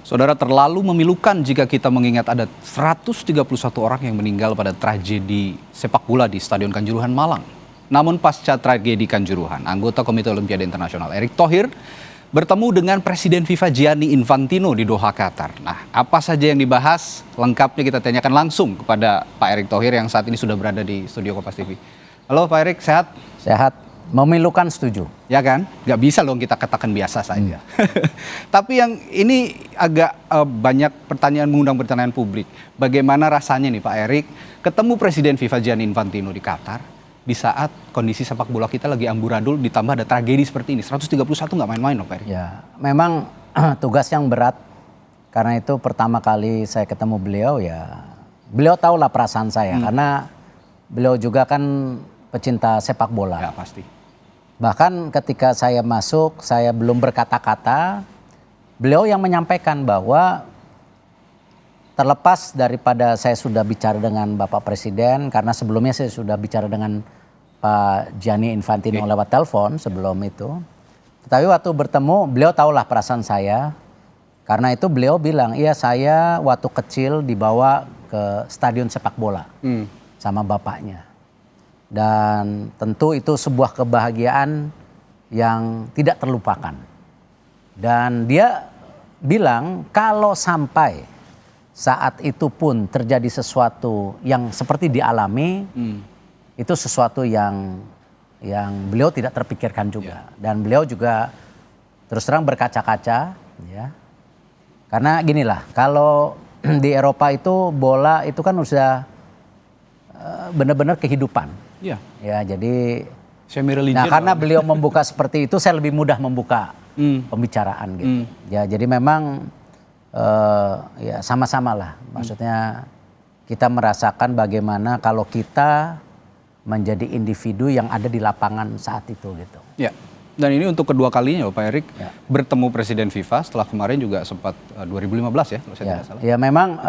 Saudara, terlalu memilukan jika kita mengingat ada 131 orang yang meninggal pada tragedi sepak bola di Stadion Kanjuruhan Malang. Namun pasca tragedi Kanjuruhan, anggota Komite Olimpiade Internasional Erick Thohir bertemu dengan Presiden FIFA Gianni Infantino di Doha, Qatar. Nah, apa saja yang dibahas? Lengkapnya kita tanyakan langsung kepada Pak Erick Thohir yang saat ini sudah berada di studio Kompas TV. Halo Pak Erick, sehat? Sehat. Memilukan setuju. Ya kan? Nggak bisa loh kita katakan biasa saja. Tapi yang ini agak banyak pertanyaan, mengundang pertanyaan publik. Bagaimana rasanya nih Pak Erick ketemu Presiden FIFA Gianni Infantino di Qatar di saat kondisi sepak bola kita lagi amburadul, ditambah ada tragedi seperti ini. 131 nggak main-main loh Pak Erick. Ya, memang tugas yang berat. Karena itu pertama kali saya ketemu beliau, ya beliau tahulah perasaan saya. Karena beliau juga kan pecinta sepak bola. Ya pasti. Bahkan ketika saya masuk, saya belum berkata-kata, beliau yang menyampaikan bahwa terlepas daripada saya sudah bicara dengan Bapak Presiden, karena sebelumnya saya sudah bicara dengan Pak Gianni Infantino lewat telepon sebelum itu. Tetapi waktu bertemu, beliau tahulah perasaan saya. Karena itu beliau bilang, iya saya waktu kecil dibawa ke stadion sepak bola sama bapaknya. Dan tentu itu sebuah kebahagiaan yang tidak terlupakan. Dan dia bilang kalau sampai saat itu pun terjadi sesuatu yang seperti dialami, itu sesuatu yang beliau tidak terpikirkan juga. Dan beliau juga terus terang berkaca-kaca, ya. Karena ginilah, kalau di Eropa itu bola itu kan sudah benar-benar kehidupan. Iya. Ya, jadi Semi-religion. nah karena beliau membuka seperti itu, saya lebih mudah membuka pembicaraan gitu. Ya, jadi memang ya sama-sama lah. Maksudnya kita merasakan bagaimana kalau kita menjadi individu yang ada di lapangan saat itu gitu. Ya. Dan ini untuk kedua kalinya Pak Erick bertemu Presiden FIFA, setelah kemarin juga sempat 2015 ya kalau saya tidak salah. Ya memang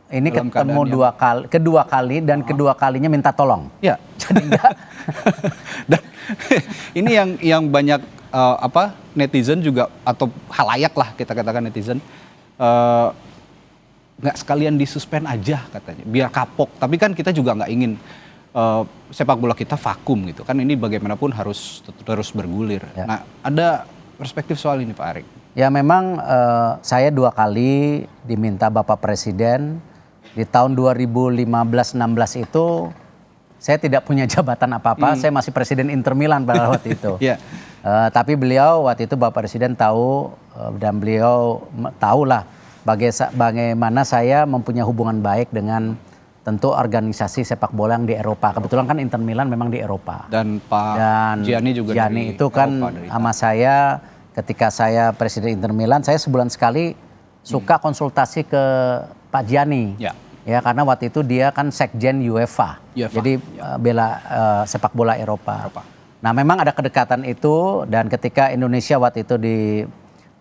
ini ketemu kedua kali dan kedua kalinya minta tolong. Ya. Jadi enggak. Dan ini yang banyak netizen juga, atau halayak lah kita katakan netizen, nggak sekalian disuspend aja katanya, biar kapok. Tapi kan kita juga nggak ingin sepak bola kita vakum gitu kan, ini bagaimanapun harus terus bergulir. Ya. Nah, ada perspektif soal ini Pak Erick? Ya memang saya 2 kali diminta Bapak Presiden. Di tahun 2015-16 itu saya tidak punya jabatan apa-apa, saya masih Presiden Inter Milan pada waktu itu. Tapi beliau waktu itu Bapak Presiden tahu, dan beliau tahulah bagaimana saya mempunyai hubungan baik dengan tentu organisasi sepak bola yang di Eropa. Kebetulan kan Inter Milan memang di Eropa. Dan Pak Gianni juga Gianni itu kan sama saya ketika saya Presiden Inter Milan, saya sebulan sekali suka konsultasi ke Pak Gianni. Ya karena waktu itu dia kan sekjen UEFA. Jadi bela sepak bola Eropa. Nah memang ada kedekatan itu, dan ketika Indonesia waktu itu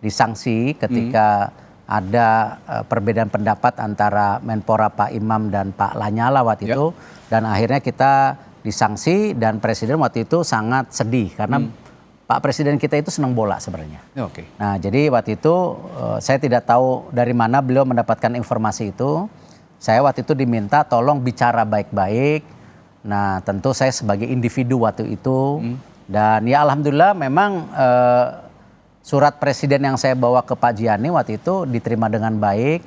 disanksi ketika ada perbedaan pendapat antara Menpora Pak Imam dan Pak Lanyala waktu itu, dan akhirnya kita disanksi, dan Presiden waktu itu sangat sedih karena Pak Presiden kita itu senang bola sebenarnya. Nah jadi waktu itu saya tidak tahu dari mana beliau mendapatkan informasi itu. Saya waktu itu diminta tolong bicara baik-baik. Nah tentu saya sebagai individu waktu itu. Dan ya alhamdulillah memang surat presiden yang saya bawa ke Pak Gianni waktu itu diterima dengan baik.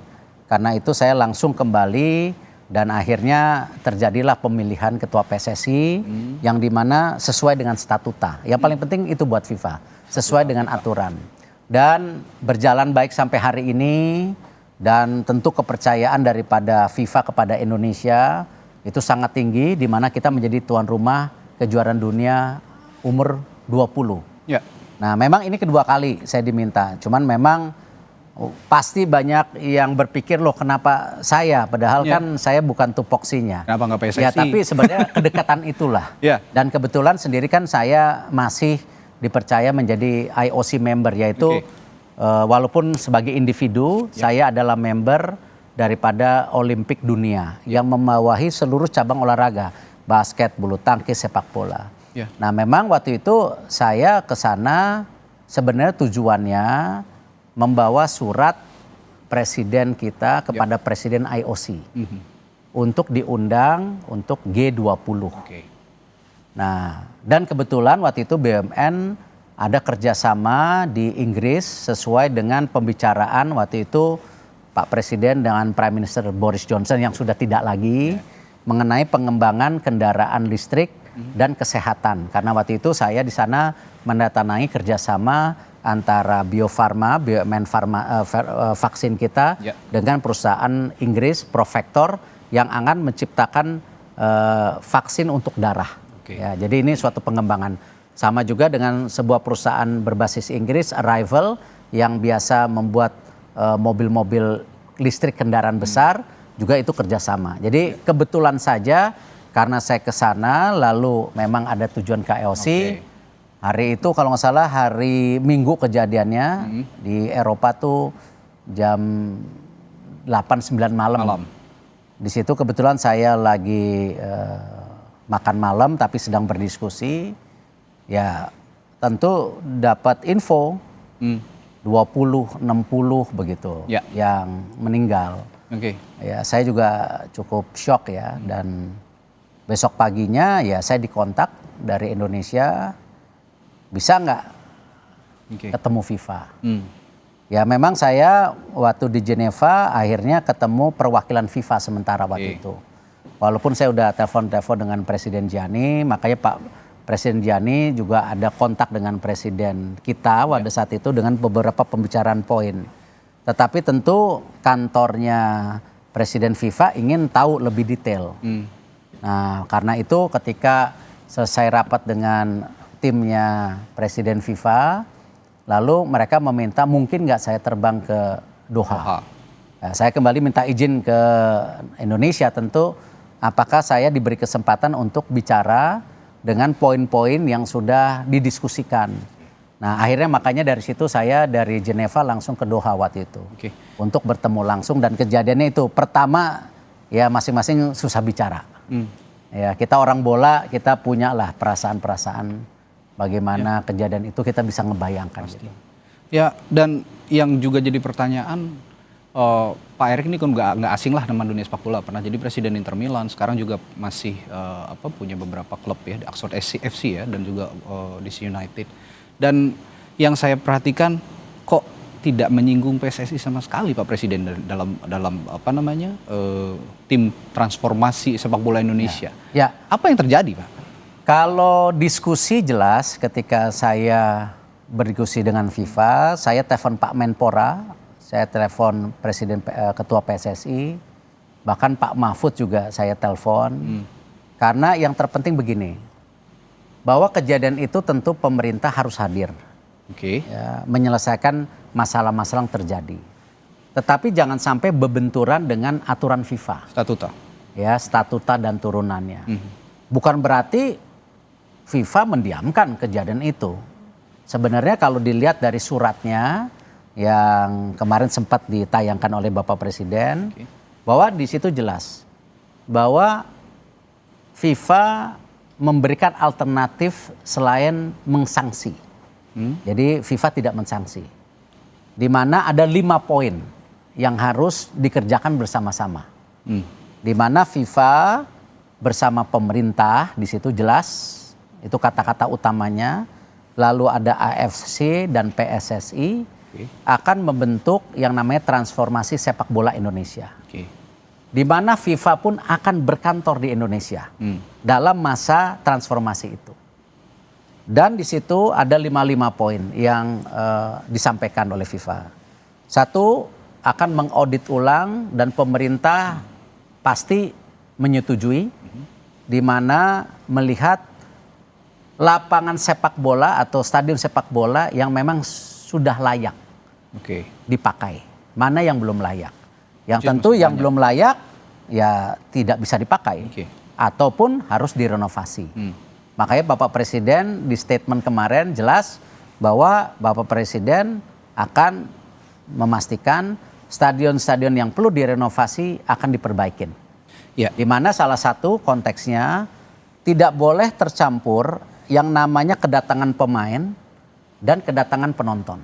Karena itu saya langsung kembali, dan akhirnya terjadilah pemilihan ketua PSSI yang dimana sesuai dengan statuta. Yang paling penting itu buat FIFA, sesuai dengan aturan. Dan berjalan baik sampai hari ini. Dan tentu kepercayaan daripada FIFA kepada Indonesia itu sangat tinggi, di mana kita menjadi tuan rumah kejuaraan dunia umur 20. Nah memang ini kedua kali saya diminta. Cuman memang pasti banyak yang berpikir loh kenapa saya, padahal kan saya bukan tupoksinya. Kenapa nggak PSSI? Ya tapi sebenarnya kedekatan itulah. Dan kebetulan sendiri kan saya masih dipercaya menjadi IOC member, yaitu walaupun sebagai individu, saya adalah member daripada Olimpik Dunia yang membawahi seluruh cabang olahraga, basket, bulu tangkis, sepak bola. Nah memang waktu itu saya ke sana sebenarnya tujuannya membawa surat presiden kita kepada presiden IOC untuk diundang untuk G20. Nah, dan kebetulan waktu itu BUMN ada kerjasama di Inggris sesuai dengan pembicaraan waktu itu Pak Presiden dengan Prime Minister Boris Johnson yang sudah tidak lagi mengenai pengembangan kendaraan listrik dan kesehatan. Karena waktu itu saya di sana mendatangi kerjasama antara Bio Farma, BUMN vaksin kita dengan perusahaan Inggris Profector yang akan menciptakan vaksin untuk darah. Ya, jadi ini suatu pengembangan. Sama juga dengan sebuah perusahaan berbasis Inggris, Arrival, yang biasa membuat mobil-mobil listrik kendaraan besar, juga itu kerjasama. Jadi kebetulan saja karena saya ke sana, lalu memang ada tujuan ke IOC. Hari itu kalau nggak salah hari Minggu kejadiannya di Eropa tuh jam 8-9 malam. Di situ kebetulan saya lagi makan malam tapi sedang berdiskusi. Ya tentu dapat info 20, 60 begitu yang meninggal. Ya saya juga cukup shock ya, dan besok paginya ya saya dikontak dari Indonesia, bisa nggak ketemu FIFA. Ya memang saya waktu di Geneva akhirnya ketemu perwakilan FIFA sementara waktu itu. Walaupun saya udah telepon dengan Presiden Gianni, makanya Pak Presiden Gianni juga ada kontak dengan Presiden kita pada saat itu dengan beberapa pembicaraan poin. Tetapi tentu kantornya Presiden FIFA ingin tahu lebih detail. Nah karena itu ketika selesai rapat dengan timnya Presiden FIFA, lalu mereka meminta mungkin nggak saya terbang ke Doha. Nah, saya kembali minta izin ke Indonesia tentu, apakah saya diberi kesempatan untuk bicara dengan poin-poin yang sudah didiskusikan. Nah akhirnya makanya dari situ saya dari Geneva langsung ke Doha waktu itu. Untuk bertemu langsung, dan kejadiannya itu pertama ya masing-masing susah bicara. Ya kita orang bola, kita punya lah perasaan-perasaan bagaimana kejadian itu, kita bisa ngebayangkan. Gitu. Ya, dan yang juga jadi pertanyaan, Pak Erick ini kan nggak asing lah dengan dunia sepak bola, pernah jadi presiden Inter Milan, sekarang juga masih punya beberapa klub ya, di Oxford FC ya, dan juga DC United. Dan yang saya perhatikan kok tidak menyinggung PSSI sama sekali Pak Presiden dalam tim transformasi sepak bola Indonesia. Apa yang terjadi Pak? Kalau diskusi jelas ketika saya berdiskusi dengan FIFA, saya telepon Pak Menpora, saya telepon Presiden Ketua PSSI, bahkan Pak Mahfud juga saya telepon. Karena yang terpenting begini, bahwa kejadian itu tentu pemerintah harus hadir, ya, menyelesaikan masalah-masalah yang terjadi. Tetapi jangan sampai berbenturan dengan aturan FIFA. Statuta dan turunannya. Bukan berarti FIFA mendiamkan kejadian itu. Sebenarnya kalau dilihat dari suratnya yang kemarin sempat ditayangkan oleh Bapak Presiden, bahwa di situ jelas bahwa FIFA memberikan alternatif selain mengsanksi. Jadi FIFA tidak mensanksi. Di mana ada 5 poin yang harus dikerjakan bersama-sama. Di mana FIFA bersama pemerintah di situ jelas, itu kata-kata utamanya. Lalu ada AFC dan PSSI akan membentuk yang namanya transformasi sepak bola Indonesia. Di mana FIFA pun akan berkantor di Indonesia dalam masa transformasi itu. Dan di situ ada 5 poin yang disampaikan oleh FIFA. 1, akan mengaudit ulang dan pemerintah pasti menyetujui, di mana melihat lapangan sepak bola atau stadion sepak bola yang memang sudah layak dipakai, mana yang belum layak. Yang tentu yang belum layak ya tidak bisa dipakai ataupun harus direnovasi. Makanya Bapak Presiden di statement kemarin jelas bahwa Bapak Presiden akan memastikan stadion-stadion yang perlu direnovasi akan diperbaikin. Di mana salah satu konteksnya tidak boleh tercampur yang namanya kedatangan pemain dan kedatangan penonton.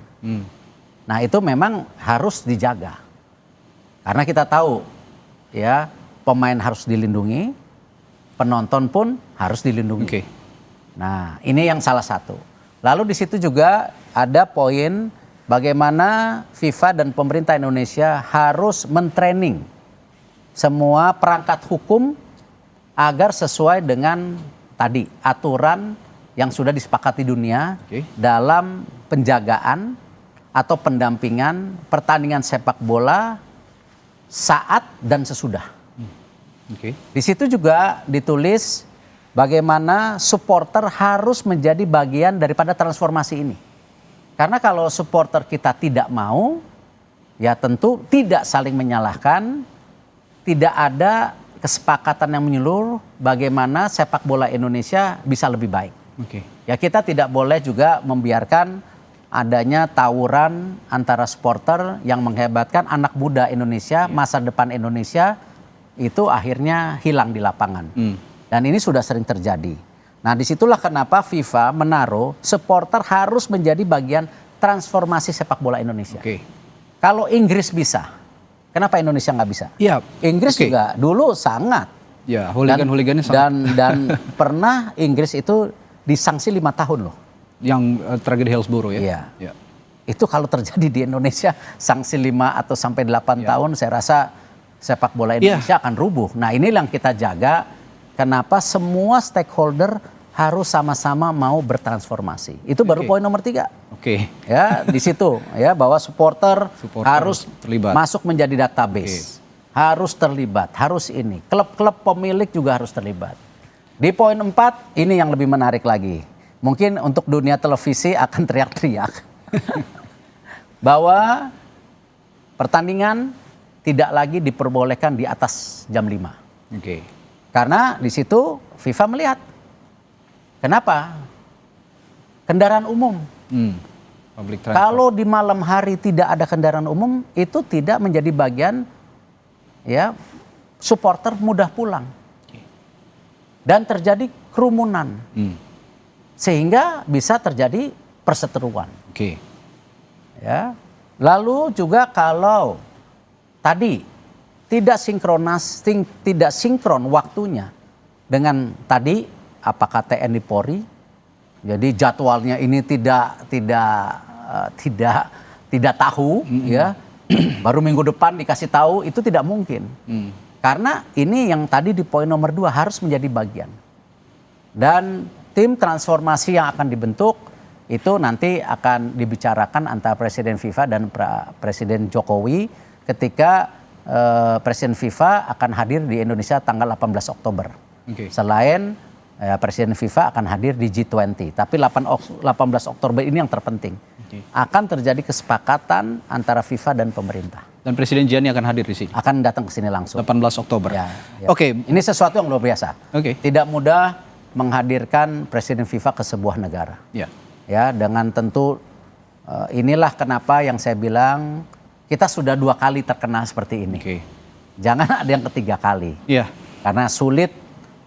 Nah itu memang harus dijaga. Karena kita tahu ya pemain harus dilindungi, penonton pun harus dilindungi. Oke. Nah ini yang salah satu. Lalu di situ juga ada poin bagaimana FIFA dan pemerintah Indonesia harus mentraining semua perangkat hukum agar sesuai dengan tadi aturan yang sudah disepakati dunia dalam penjagaan atau pendampingan pertandingan sepak bola saat dan sesudah. Di situ juga ditulis bagaimana supporter harus menjadi bagian daripada transformasi ini. Karena kalau supporter kita tidak mau, ya tentu tidak saling menyalahkan, tidak ada kesepakatan yang menyeluruh bagaimana sepak bola Indonesia bisa lebih baik. Ya kita tidak boleh juga membiarkan adanya tawuran antara supporter yang menghebatkan anak muda Indonesia, masa depan Indonesia itu akhirnya hilang di lapangan. Dan ini sudah sering terjadi. Nah disitulah kenapa FIFA menaruh supporter harus menjadi bagian transformasi sepak bola Indonesia. Kalau Inggris bisa, kenapa Indonesia nggak bisa? Ya, Inggris juga dulu sangat. Ya, hooligan-hooligannya sangat. Dan pernah Inggris itu disanksi 5 tahun loh. Yang tragedi Hillsborough ya? Iya. Ya. Itu kalau terjadi di Indonesia sanksi 5 atau sampai 8 tahun saya rasa sepak bola Indonesia akan rubuh. Nah inilah yang kita jaga, kenapa semua stakeholder harus sama-sama mau bertransformasi. Itu baru poin nomor 3. Ya di situ ya bahwa supporter harus terlibat, masuk menjadi database. Harus terlibat, harus ini. Klub-klub pemilik juga harus terlibat. Di poin 4 ini yang lebih menarik lagi. Mungkin untuk dunia televisi akan teriak-teriak. Bahwa pertandingan tidak lagi diperbolehkan di atas jam 5. Karena di situ FIFA melihat. Kenapa? Kendaraan umum. Kalau di malam hari tidak ada kendaraan umum, itu tidak menjadi bagian ya supporter mudah pulang. Dan terjadi kerumunan. Sehingga bisa terjadi perseteruan. Ya. Lalu juga kalau tadi tidak sinkron waktunya dengan tadi apakah TNI Polri, jadi jadwalnya ini tidak tahu ya, baru minggu depan dikasih tahu, itu tidak mungkin. Karena ini yang tadi di poin nomor 2 harus menjadi bagian. Dan tim transformasi yang akan dibentuk itu nanti akan dibicarakan antara Presiden FIFA dan Presiden Jokowi ketika Presiden FIFA akan hadir di Indonesia tanggal 18 Oktober. Selain Presiden FIFA akan hadir di G20. Tapi 18 Oktober ini yang terpenting. Akan terjadi kesepakatan antara FIFA dan pemerintah. Dan Presiden Gianni akan hadir di sini? Akan datang ke sini langsung. 18 Oktober. Ya. Ini sesuatu yang luar biasa. Tidak mudah menghadirkan Presiden FIFA ke sebuah negara. Ya, dengan tentu inilah kenapa yang saya bilang kita sudah 2 kali terkena seperti ini. Jangan ada yang ketiga kali. Karena sulit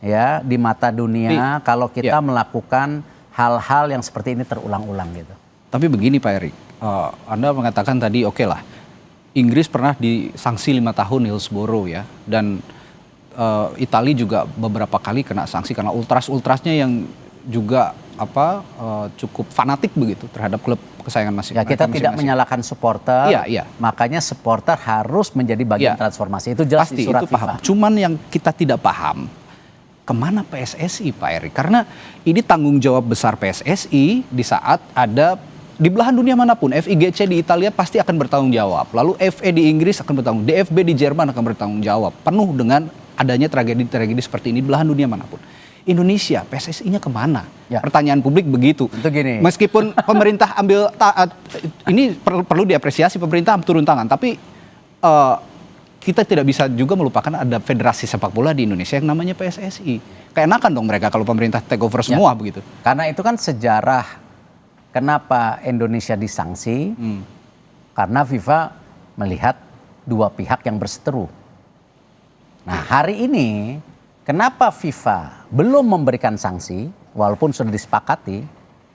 ya di mata dunia kalau kita melakukan hal-hal yang seperti ini terulang-ulang gitu. Tapi begini Pak Erik, Anda mengatakan tadi oke lah, Inggris pernah disanksi 5 tahun Hillsborough ya, dan Italia juga beberapa kali kena sanksi karena ultrasnya yang juga cukup fanatik begitu terhadap klub kesayangan Ya kita tidak menyalahkan supporter, makanya supporter harus menjadi bagian transformasi, itu jelas pasti, di surat itu paham. FIFA. Cuman yang kita tidak paham, kemana PSSI Pak Erik? Karena ini tanggung jawab besar PSSI di saat ada di belahan dunia manapun, FIGC di Italia pasti akan bertanggung jawab. Lalu FA di Inggris akan bertanggung jawab, DFB di Jerman akan bertanggung jawab. Penuh dengan adanya tragedi-tragedi seperti ini di belahan dunia manapun. Indonesia, PSSI-nya kemana? Pertanyaan publik begitu. Itu gini. Meskipun pemerintah ambil ini perlu diapresiasi, pemerintah turun tangan, tapi kita tidak bisa juga melupakan ada federasi sepak bola di Indonesia yang namanya PSSI. Keenakan dong mereka kalau pemerintah take over semua begitu. Karena itu kan sejarah kenapa Indonesia disanksi, karena FIFA melihat 2 pihak yang berseteru. Nah hari ini kenapa FIFA belum memberikan sanksi, walaupun sudah disepakati,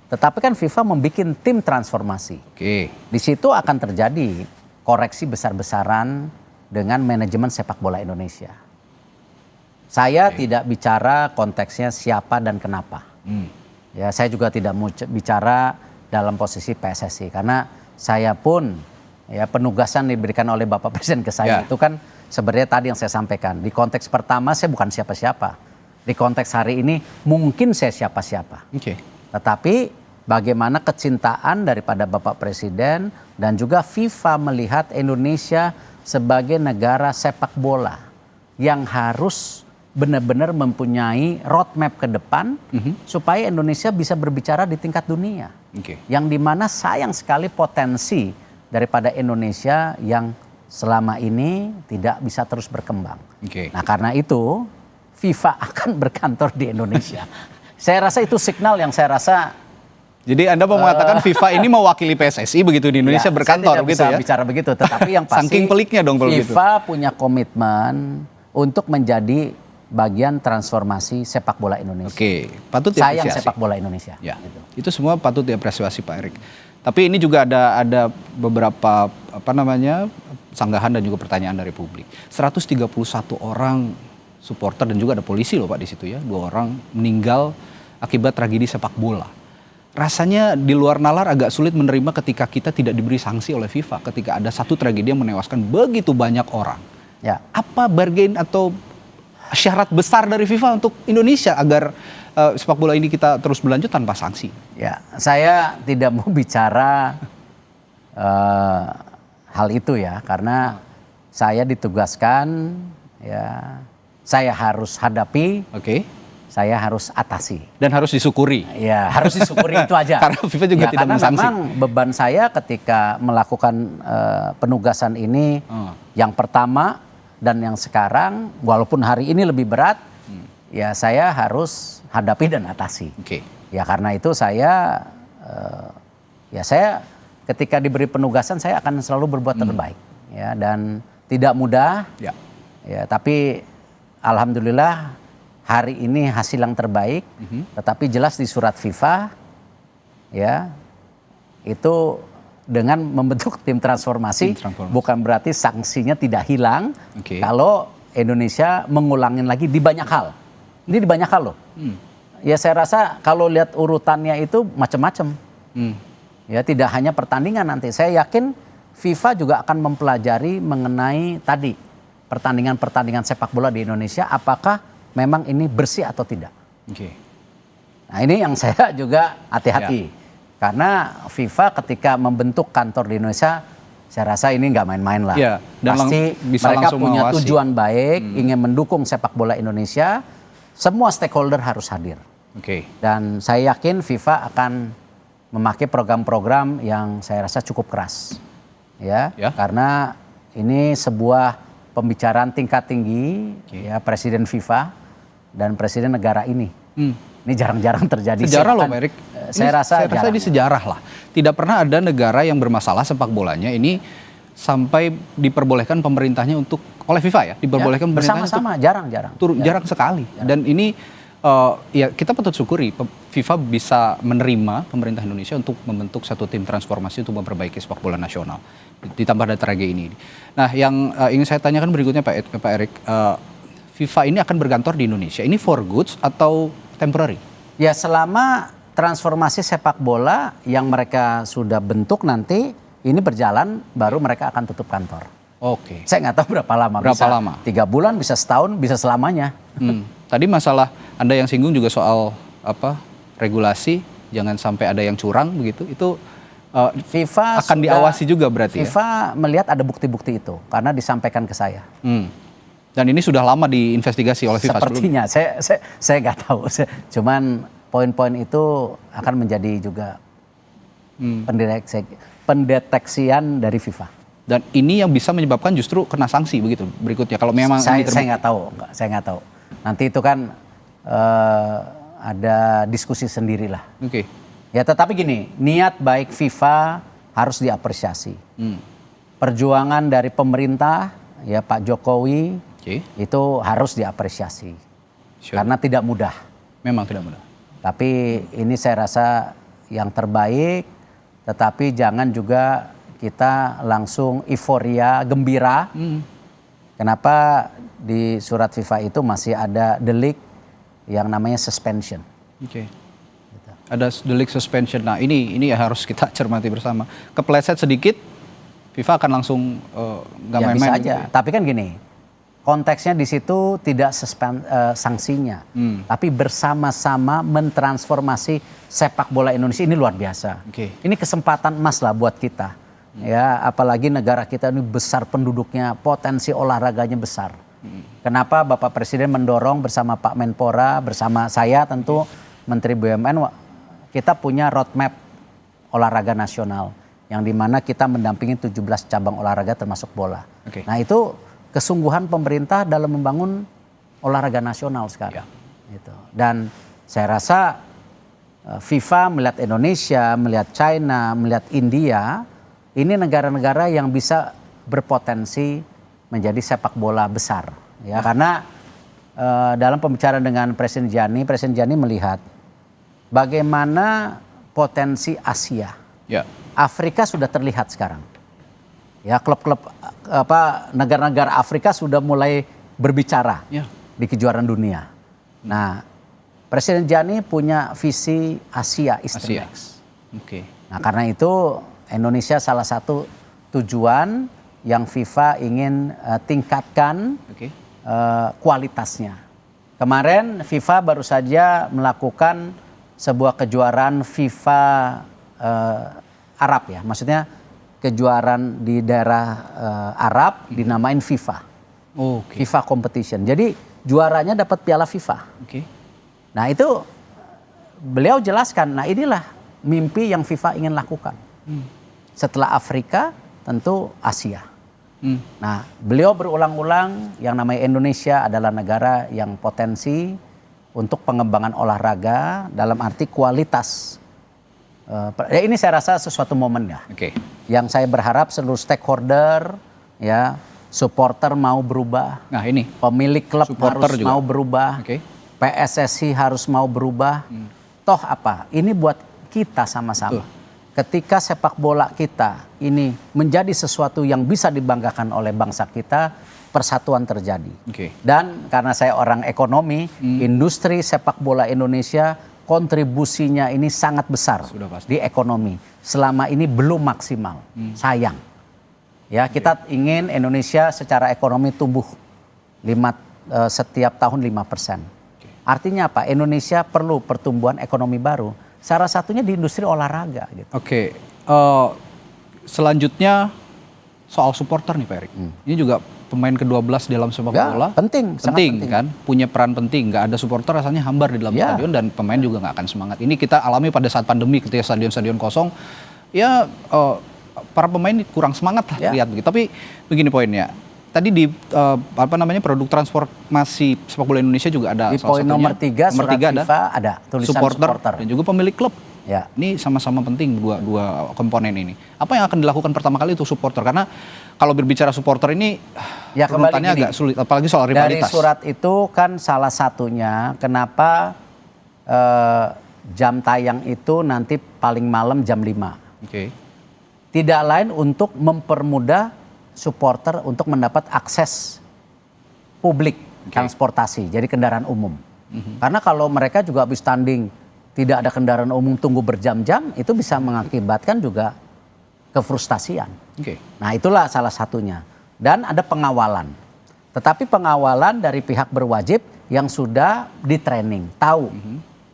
Tetapi kan FIFA membuat tim transformasi. Oke. Di situ akan terjadi koreksi besar-besaran dengan manajemen sepak bola Indonesia. Saya tidak bicara konteksnya siapa dan kenapa. Ya, saya juga tidak mau bicara dalam posisi PSSI karena saya pun ya penugasan diberikan oleh Bapak Presiden ke saya itu kan sebenarnya tadi yang saya sampaikan. Di konteks pertama saya bukan siapa-siapa. Di konteks hari ini mungkin saya siapa-siapa. Tetapi bagaimana kecintaan daripada Bapak Presiden dan juga FIFA melihat Indonesia sebagai negara sepak bola yang harus benar-benar mempunyai roadmap ke depan supaya Indonesia bisa berbicara di tingkat dunia. Yang dimana sayang sekali potensi daripada Indonesia yang selama ini tidak bisa terus berkembang. Nah karena itu FIFA akan berkantor di Indonesia. Saya rasa itu signal yang saya rasa. Jadi Anda mau mengatakan FIFA ini mewakili PSSI begitu di Indonesia berkantor gitu ya? Saya tidak bisa bicara begitu, tetapi yang pasti saking peliknya dong kalau gitu. FIFA punya komitmen untuk menjadi bagian transformasi sepak bola Indonesia. Oke, patut diapresiasi. Sayang sepak bola Indonesia. Ya, gitu. Itu semua patut diapresiasi Pak Erik. Tapi ini juga ada beberapa sanggahan dan juga pertanyaan dari publik. 131 orang supporter dan juga ada polisi loh Pak di situ ya, 2 orang meninggal akibat tragedi sepak bola. Rasanya di luar nalar agak sulit menerima ketika kita tidak diberi sanksi oleh FIFA ketika ada satu tragedi yang menewaskan begitu banyak orang. Ya. Apa bargain atau syarat besar dari FIFA untuk Indonesia agar sepak bola ini kita terus berlanjut tanpa sanksi? Ya, saya tidak mau bicara hal itu ya, karena saya ditugaskan, ya, saya harus hadapi. Saya harus atasi. Dan harus disyukuri. Ya, harus disyukuri itu aja. Karena FIFA juga tidak mensanksi. Karena memang beban saya ketika melakukan penugasan ini, yang pertama dan yang sekarang, walaupun hari ini lebih berat, ya saya harus hadapi dan atasi. Ya karena itu saya ketika diberi penugasan saya akan selalu berbuat terbaik. Ya, dan tidak mudah. Ya, tapi alhamdulillah hari ini hasil yang terbaik, tetapi jelas di surat FIFA, ya itu dengan membentuk tim transformasi, bukan berarti sanksinya tidak hilang. Kalau Indonesia mengulangin lagi di banyak hal, ini di banyak hal loh. Ya saya rasa kalau lihat urutannya itu macam-macam. Ya tidak hanya pertandingan nanti, saya yakin FIFA juga akan mempelajari mengenai tadi pertandingan-pertandingan sepak bola di Indonesia, apakah memang ini bersih atau tidak. Nah ini yang saya juga hati-hati. Karena FIFA ketika membentuk kantor di Indonesia, saya rasa ini nggak main-main lah. Dan pasti mereka punya tujuan baik, ingin mendukung sepak bola Indonesia. Semua stakeholder harus hadir. Dan saya yakin FIFA akan memakai program-program yang saya rasa cukup keras. Karena ini sebuah pembicaraan tingkat tinggi, ya Presiden FIFA dan Presiden negara ini. Ini jarang-jarang terjadi. Sejarah loh Pak Erik. Saya rasa ini sejarah lah. Tidak pernah ada negara yang bermasalah sepak bolanya ini sampai diperbolehkan pemerintahnya untuk oleh FIFA ya, diperbolehkan pemerintahnya bersama-sama, jarang-jarang. Jarang sekali. Dan ini ya kita patut syukuri FIFA bisa menerima pemerintah Indonesia untuk membentuk satu tim transformasi untuk memperbaiki sepak bola nasional. Ditambah ada tragedi ini. Nah, yang ingin saya tanyakan berikutnya Pak Erik, FIFA ini akan berkantor di Indonesia. Ini for goods atau temporary? Ya selama transformasi sepak bola yang mereka sudah bentuk nanti ini berjalan, baru mereka akan tutup kantor. Saya nggak tahu berapa lama. Berapa lama? 3 bulan, bisa setahun, bisa selamanya. Tadi masalah Anda yang singgung juga soal regulasi, jangan sampai ada yang curang begitu. Itu FIFA akan diawasi juga berarti. FIFA melihat ada bukti-bukti itu karena disampaikan ke saya. Dan ini sudah lama diinvestigasi oleh FIFA sepertinya. Saya nggak tahu. Cuman poin-poin itu akan menjadi juga pendeteksian dari FIFA. Dan ini yang bisa menyebabkan justru kena sanksi begitu berikutnya. Kalau memang saya nggak tahu. Nanti itu kan ada diskusi sendirilah. Ya tetapi gini, niat baik FIFA harus diapresiasi. Perjuangan dari pemerintah, ya Pak Jokowi, itu harus diapresiasi. Karena tidak mudah. Memang tidak mudah. Tapi ini saya rasa yang terbaik, tetapi jangan juga kita langsung euforia, gembira. Kenapa di surat FIFA itu masih ada delik yang namanya suspension. Oke. Ada delik suspension. Nah ini yang harus kita cermati bersama. Kepleset sedikit, FIFA akan langsung nggak Ya main-main. bisa aja. Gitu ya. Tapi kan gini, konteksnya di situ tidak sanksinya, tapi bersama-sama mentransformasi sepak bola Indonesia. Ini luar biasa. Oke. Ini kesempatan emas lah buat kita. Ya, apalagi negara kita ini besar penduduknya, potensi olahraganya besar. Kenapa Bapak Presiden mendorong bersama Pak Menpora, bersama saya tentu Menteri BUMN, kita punya roadmap olahraga nasional yang dimana kita mendampingi 17 cabang olahraga termasuk bola. Oke. Nah itu kesungguhan pemerintah dalam membangun olahraga nasional sekarang. Gitu. Dan saya rasa FIFA melihat Indonesia, melihat China, melihat India, ini negara-negara yang bisa berpotensi menjadi sepak bola besar. Ya, karena dalam pembicaraan dengan Presiden Gianni melihat bagaimana potensi Asia. Ya. Afrika sudah terlihat sekarang. Ya, klub-klub negara-negara Afrika sudah mulai berbicara di kejuaraan dunia. Nah, Presiden Gianni punya visi Asia is the next. Oke. Nah, karena itu Indonesia salah satu tujuan yang FIFA ingin tingkatkan kualitasnya. Kemarin FIFA baru saja melakukan sebuah kejuaraan FIFA Arab ya, maksudnya kejuaraan di daerah Arab dinamain FIFA. FIFA competition. Jadi juaranya dapat piala FIFA. Nah itu beliau jelaskan, nah inilah mimpi yang FIFA ingin lakukan. Setelah Afrika tentu Asia. Nah beliau berulang-ulang yang namanya Indonesia adalah negara yang potensi untuk pengembangan olahraga dalam arti kualitas. Ini saya rasa sesuatu momen ya. Yang saya berharap seluruh stakeholder, ya, supporter mau berubah. Nah ini pemilik klub harus juga mau berubah. PSSI harus mau berubah. Toh apa? Ini buat kita sama-sama. Ketika sepak bola kita ini menjadi sesuatu yang bisa dibanggakan oleh bangsa kita, persatuan terjadi. Dan karena saya orang ekonomi, industri sepak bola Indonesia kontribusinya ini sangat besar di ekonomi. Selama ini belum maksimal, sayang. Ya, kita ingin Indonesia secara ekonomi tumbuh setiap tahun 5%. Artinya apa? Indonesia perlu pertumbuhan ekonomi baru. Salah satunya di industri olahraga. Gitu. Selanjutnya soal supporter nih Pak Erik. Ini juga pemain ke-12 dalam sepak bola. Penting kan, punya peran penting. Nggak ada supporter rasanya hambar di dalam stadion dan pemain juga nggak akan semangat. Ini kita alami pada saat pandemi ketika stadion-stadion kosong. Ya para pemain kurang semangat lah lihat begitu. Tapi begini poinnya. Tadi di produk transformasi sepak bola Indonesia juga ada di poin nomor 3 surat FIFA ada tulisan supporter dan juga pemilik klub. Ini sama-sama penting dua komponen ini. Apa yang akan dilakukan pertama kali itu supporter? Karena kalau berbicara supporter ini runutannya agak sulit, apalagi soal rivalitas. Dari surat itu kan salah satunya kenapa jam tayang itu nanti paling malam jam 5. Tidak lain untuk mempermudah supporter untuk mendapat akses publik transportasi, jadi kendaraan umum. Karena kalau mereka juga habis tanding tidak ada kendaraan umum tunggu berjam-jam, itu bisa mengakibatkan juga kefrustasian. Nah itulah salah satunya. Dan ada pengawalan. Tetapi pengawalan dari pihak berwajib yang sudah di-training, tahu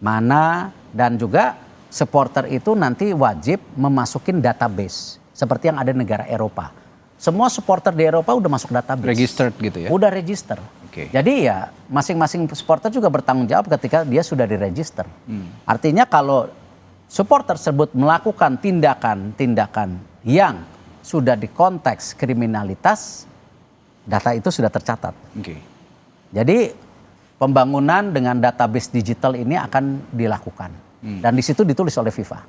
mana, dan juga supporter itu nanti wajib memasukin database seperti yang ada di negara Eropa. Semua supporter di Eropa udah masuk database. Registered gitu ya? Udah register. Jadi ya masing-masing supporter juga bertanggung jawab ketika dia sudah diregister. Artinya kalau supporter tersebut melakukan tindakan-tindakan yang sudah di konteks kriminalitas, data itu sudah tercatat. Jadi pembangunan dengan database digital ini akan dilakukan. Dan di situ ditulis oleh FIFA.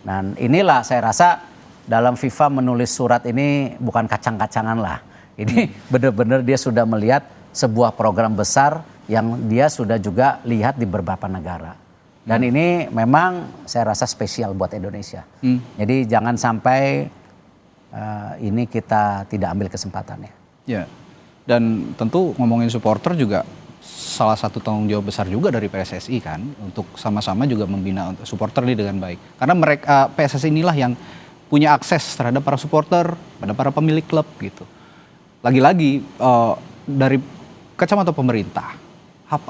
Dan inilah saya rasa dalam FIFA menulis surat ini bukan kacang-kacangan lah. Ini benar-benar dia sudah melihat sebuah program besar yang dia sudah juga lihat di beberapa negara. Dan ini memang saya rasa spesial buat Indonesia. Jadi jangan sampai ini kita tidak ambil kesempatannya. Ya, dan tentu ngomongin supporter juga salah satu tanggung jawab besar juga dari PSSI kan untuk sama-sama juga membina supporter ini dengan baik. Karena mereka PSSI inilah yang punya akses terhadap para supporter, pada para pemilik klub gitu. Lagi-lagi dari kacamata pemerintah,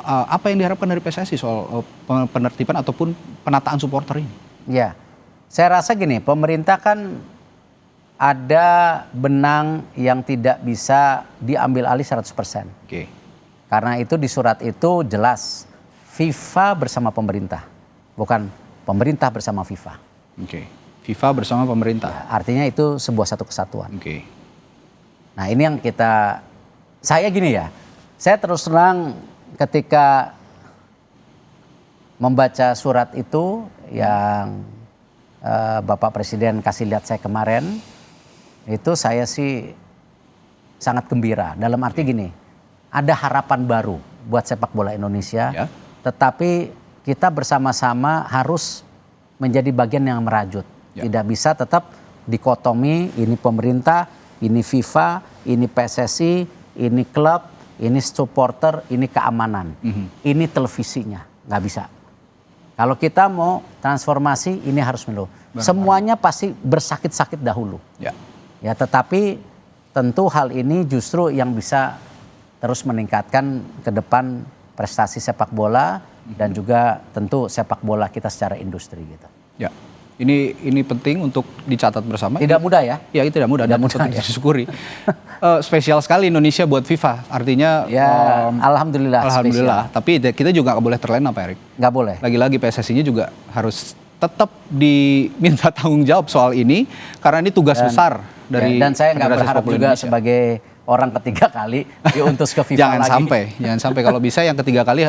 apa yang diharapkan dari PSSI soal penertiban ataupun penataan supporter ini? Ya, saya rasa gini, pemerintah kan ada benang yang tidak bisa diambil alih 100%. Oke. Karena itu di surat itu jelas FIFA bersama pemerintah, bukan pemerintah bersama FIFA. Oke. FIFA bersama pemerintah. Ya, artinya itu sebuah satu kesatuan. Oke. Nah ini yang saya gini ya, saya terus terang ketika membaca surat itu yang Bapak Presiden kasih lihat saya kemarin, itu saya sih sangat gembira. Dalam arti gini, ada harapan baru buat sepak bola Indonesia, ya. Tetapi kita bersama-sama harus menjadi bagian yang merajut. Ya. Tidak bisa tetap dikotomi, ini pemerintah, ini FIFA, ini PSSI, ini klub, ini supporter, ini keamanan, ini televisinya, nggak bisa. Kalau kita mau transformasi, ini harus dulu. Semuanya pasti bersakit-sakit dahulu. Ya. Ya, tetapi tentu hal ini justru yang bisa terus meningkatkan ke depan prestasi sepak bola dan juga tentu sepak bola kita secara industri gitu. Ya. Ini penting untuk dicatat bersama. Tidak mudah ya? Ya, itu tidak mudah. Tidak mudah ya. Disyukuri. Spesial sekali Indonesia buat FIFA. Artinya ya, alhamdulillah. Alhamdulillah. Spesial. Tapi kita juga nggak boleh terlena, Pak Erik. Nggak boleh. Lagi-lagi PSSI-nya juga harus tetap diminta tanggung jawab soal ini karena ini tugas besar dari. Dan saya nggak berharap juga Indonesia sebagai orang ketiga kali diutus ke FIFA jangan sampai kalau bisa yang ketiga kali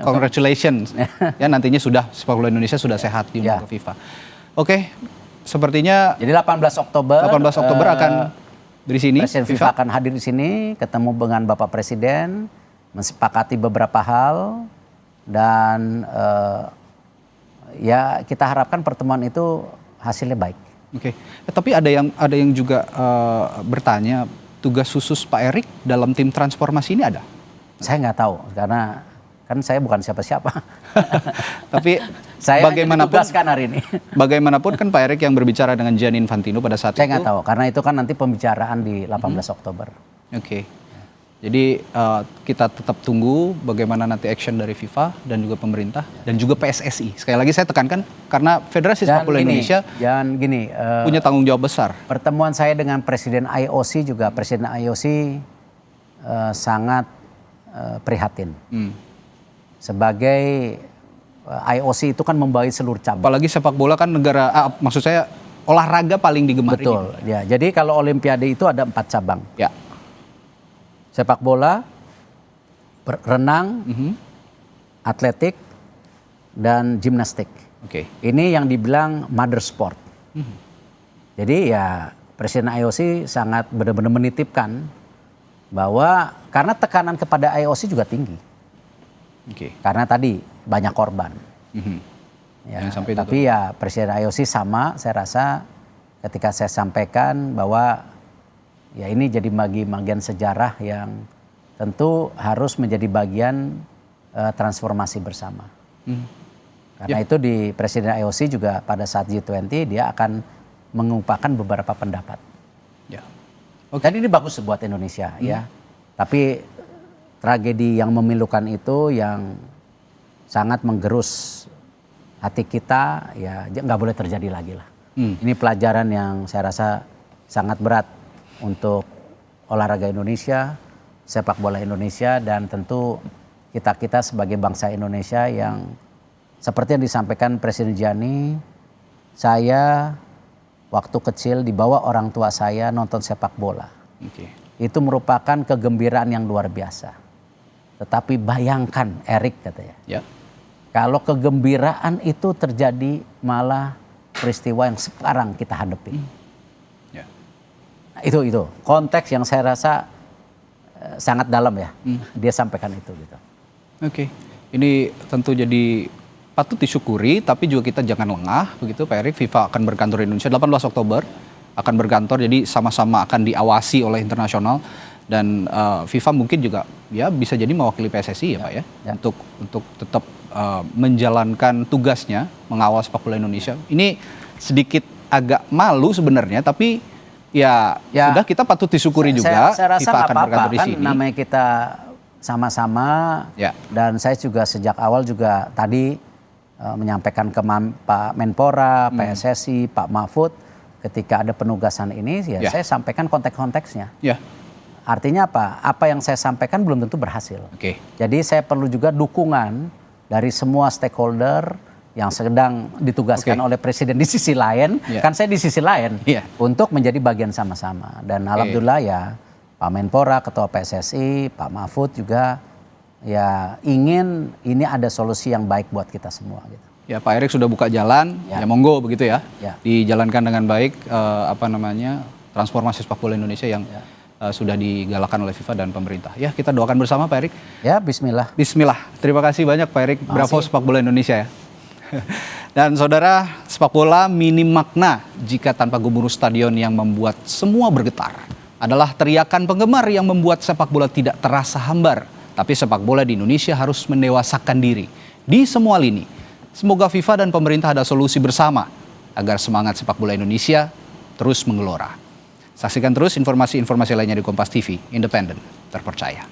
congratulations ya, nantinya sudah sepak bola Indonesia sudah sehat di ke FIFA. Oke, sepertinya jadi 18 Oktober akan di sini Presiden FIFA akan hadir di sini ketemu dengan Bapak Presiden, mensepakati beberapa hal dan ya kita harapkan pertemuan itu hasilnya baik. Oke, tapi ada yang juga bertanya, tugas khusus Pak Erik dalam tim transformasi ini ada? Saya nggak tahu karena kan saya bukan siapa-siapa. Tapi saya bagaimanapun hari ini. Bagaimanapun kan Pak Erik yang berbicara dengan Gianni Infantino pada saat itu. Saya nggak tahu karena itu kan nanti pembicaraan di 18 Oktober. Oke. Jadi kita tetap tunggu bagaimana nanti action dari FIFA dan juga pemerintah dan juga PSSI. Sekali lagi saya tekankan karena Federasi Sepak Bola Indonesia punya tanggung jawab besar. Pertemuan saya dengan Presiden IOC juga, Presiden IOC sangat prihatin. Sebagai IOC itu kan membawahi seluruh cabang. Apalagi sepak bola kan negara, maksud saya olahraga paling digemari. Betul. Ya, jadi kalau Olimpiade itu ada 4 cabang. Ya. Sepak bola, renang, atletik, dan gimnastik. Oke. Ini yang dibilang mother sport. Jadi ya Presiden IOC sangat benar-benar menitipkan bahwa karena tekanan kepada IOC juga tinggi. Karena tadi banyak korban. Ya, tapi ya Presiden IOC sama, saya rasa ketika saya sampaikan bahwa ya ini jadi bagian sejarah yang tentu harus menjadi bagian transformasi bersama. Karena itu di Presiden IOC juga pada saat G20 dia akan mengumpulkan beberapa pendapat. Ya. Dan ini bagus buat Indonesia ya. Tapi tragedi yang memilukan itu yang sangat menggerus hati kita ya nggak boleh terjadi lagi lah. Ini pelajaran yang saya rasa sangat berat untuk olahraga Indonesia, sepak bola Indonesia dan tentu kita sebagai bangsa Indonesia yang seperti yang disampaikan Presiden Gianni, saya waktu kecil dibawa orang tua saya nonton sepak bola. Itu merupakan kegembiraan yang luar biasa. Tetapi bayangkan Erik katanya, kalau kegembiraan itu terjadi malah peristiwa yang sekarang kita hadapi. Itu konteks yang saya rasa sangat dalam ya. Dia sampaikan itu gitu. Oke. Ini tentu jadi patut disyukuri, tapi juga kita jangan lengah, begitu Pak Erik. FIFA akan berkantor di Indonesia 18 Oktober, akan berkantor, jadi sama-sama akan diawasi oleh internasional, dan FIFA mungkin juga ya bisa jadi mewakili PSSI ya Pak ya, untuk tetap menjalankan tugasnya mengawal sepak bola Indonesia. Ini sedikit agak malu sebenarnya, tapi ya sudah, kita patut disyukuri juga. Saya rasa FIFA akan apa-apa, berkantor di kan sini. namanya kita sama-sama, dan saya juga sejak awal juga tadi menyampaikan ke Pak Menpora, PSSI, Pak Mahfud, ketika ada penugasan ini, saya sampaikan konteks-konteksnya. Artinya apa? Apa yang saya sampaikan belum tentu berhasil. Jadi saya perlu juga dukungan dari semua stakeholder yang sedang ditugaskan oleh Presiden di sisi lain, kan saya di sisi lain, untuk menjadi bagian sama-sama. Dan alhamdulillah ya, Pak Menpora, Ketua PSSI, Pak Mahfud juga ya ingin ini ada solusi yang baik buat kita semua gitu. Ya, Pak Erik sudah buka jalan, ya monggo begitu ya. Dijalankan dengan baik transformasi sepak bola Indonesia yang sudah digalakan oleh FIFA dan pemerintah. Ya, kita doakan bersama Pak Erik. Ya, bismillah. Bismillah. Terima kasih banyak Pak Erik. Bravo sepak bola Indonesia ya. Dan saudara, sepak bola minim makna jika tanpa gemuruh stadion yang membuat semua bergetar. Adalah teriakan penggemar yang membuat sepak bola tidak terasa hambar. Tapi sepak bola di Indonesia harus mendewasakan diri di semua lini. Semoga FIFA dan pemerintah ada solusi bersama agar semangat sepak bola Indonesia terus menggelora. Saksikan terus informasi-informasi lainnya di Kompas TV, independen, terpercaya.